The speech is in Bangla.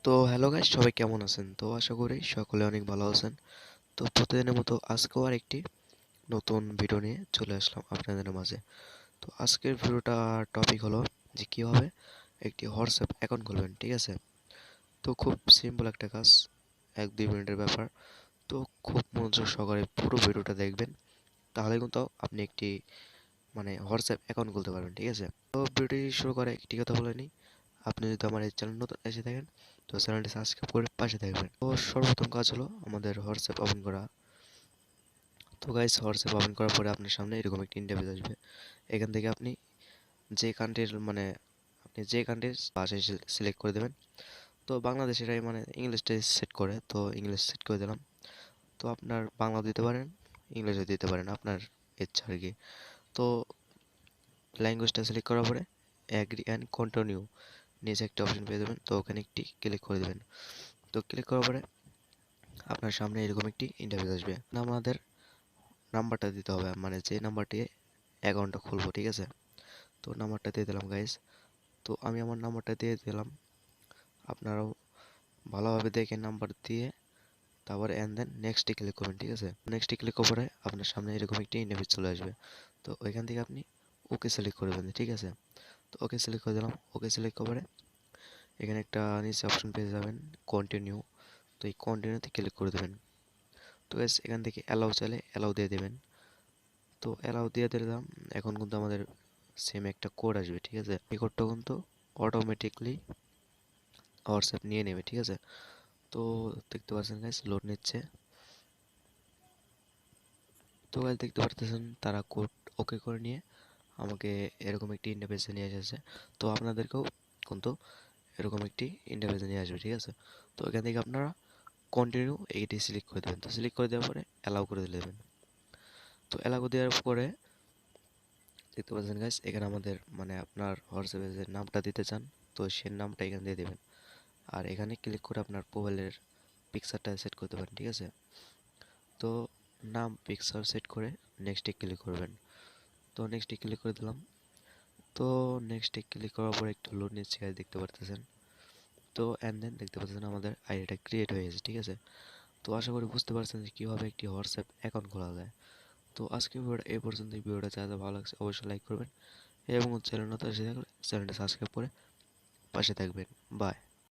তো হ্যালো গাইস, সবাই কেমন আছেন? তো আশা করি সকলে অনেক ভালো আছেন। তো প্রতিদিনের মতো আজকেও আর একটি নতুন ভিডিও নিয়ে চলে আসলাম আপনাদের মাঝে। তো আজকের ভিডিওটার টপিক হলো যে কিভাবে একটি হোয়াটসঅ্যাপ অ্যাকাউন্ট খুলবেন, ঠিক আছে? তো খুব সিম্পল একটা কাজ, 1-2 মিনিটের ব্যাপার। তো খুব মনোযোগ সহকারে পুরো ভিডিওটা দেখবেন, তাহলে কিন্তু আপনি একটি হোয়াটসঅ্যাপ অ্যাকাউন্ট খুলতে পারবেন, ঠিক আছে? তো ভিডিওটি শুরু করে একটি কথা বলে নিই। আপনি যদি আমার এই চ্যানেল নতুন এসে থাকেন, তো চ্যানেলটি সাবস্ক্রাইব করে পাশে থাকবেন। তো সর্বপ্রথম কাজ হলো আমাদের হোয়াটসঅ্যাপ ওপেন করা। তো গাইস, হোয়াটসঅ্যাপ ওপেন করার পরে আপনার সামনে এরকম একটি ইন্টারফেস আসবে। এখান থেকে আপনি যে কান্ট্রির আপনি যে কান্ট্রির ভাষায় সিলেক্ট করে দেবেন। তো বাংলাদেশেরাই ইংলিশটাই সেট করে, তো ইংলিশ সেট করে দিলাম। তো আপনার বাংলা দিতে পারেন, ইংলিশও দিতে পারেন, আপনার ইচ্ছা আর কি। তো ল্যাঙ্গুয়েজটা সিলেক্ট করার পরে অ্যাগ্রি অ্যান্ড কন্টিনিউ নিচে একটা অপশন পেয়ে যাবেন, তো ওখানে একটি ক্লিক করে দেবেন। তো ক্লিক করার পরে আপনার সামনে এরকম একটি ইন্টারফেস আসবে। আমাদের নাম্বারটা দিতে হবে, যে নাম্বারটি অ্যাকাউন্টটা খুলবো, ঠিক আছে? তো নাম্বারটা দিয়ে দিলাম গাইস। তো আমি আমার নাম্বারটা দিয়ে দিলাম, আপনারাও ভালোভাবে দেখে নাম্বার দিয়ে তারপর অ্যান্ড দেন নেক্সটে ক্লিক করবেন, ঠিক আছে? নেক্সটে ক্লিক করার পরে আপনার সামনে এরকম একটি ইন্টারফেস চলে আসবে। তো ওইখান থেকে আপনি ওকে সিলেক্ট করবেন, ঠিক আছে? তো ওকে সিলেক্ট করে দিলাম। ওকে সিলেক্ট করে এখানে একটা নিচে অপশন পেয়ে যাবেন, কন্টিনিউ। তো এই কন্টিনিউতে ক্লিক করে দেবেন। তো গাইস, এখান থেকে অ্যালাউ চাইলে অ্যালাউ দিয়ে দেবেন। তো অ্যালাউ দিয়ে দিলাম। এখন কিন্তু আমাদের সেম একটা কোড আসবে, ঠিক আছে? এই কোডটা কিন্তু অটোমেটিকলি হোয়াটসঅ্যাপ নিয়ে নেবে, ঠিক আছে? তো দেখতে পাচ্ছেন গাইস, লোড নিচ্ছে। তো গাইস, দেখতে পারতেছেন তারা কোড ওকে করে নিয়ে আমাকে এরকম একটি ইন্টারফেসে নিয়ে এসেছে। তো আপনাদেরকেও কিন্তু এরকম একটি ইন্টারফেসে নিয়ে আসবে, ঠিক আছে? তো এখান থেকে আপনারা কন্টিনিউ এইটি সিলেক্ট করে দেবেন। তো সিলেক্ট করে দেওয়ার পরে অ্যালাউ করে দেবেন। তো অ্যালাউ দেওয়ার পরে দেখতে পাচ্ছেন গাইস, এখানে আমাদের আপনার হোয়াটসঅ্যাপে যে নামটা দিতে চান, তো সেই নামটা এখানে দিয়ে দেবেন। আর এখানে ক্লিক করে আপনার প্রোফাইলের পিকচারটা সেট করতে পারেন, ঠিক আছে? তো নাম পিকচার সেট করে নেক্সটে ক্লিক করবেন। তো নেক্সটে ক্লিক করে দিলাম। তো নেক্সটে ক্লিক করার পর একটু লোড নিচ্ছে গাইস, দেখতে পারতেছেন। তো অ্যান্ড দেন দেখতে পাচ্ছেন আমাদের আইডিটা ক্রিয়েট হয়ে গেছে, ঠিক আছে? তো আশা করি বুঝতে পারছেন যে কীভাবে একটি হোয়াটসঅ্যাপ অ্যাকাউন্ট খোলা যায়। তো আজকে ভিডিওটা এই পর্যন্ত। ভিডিওটা যাতে ভালো লাগছে অবশ্যই লাইক করবেন এবং চ্যানেল নতুন এসে থাকলে চ্যানেলটা সাবস্ক্রাইব করে পাশে থাকবেন। বাই।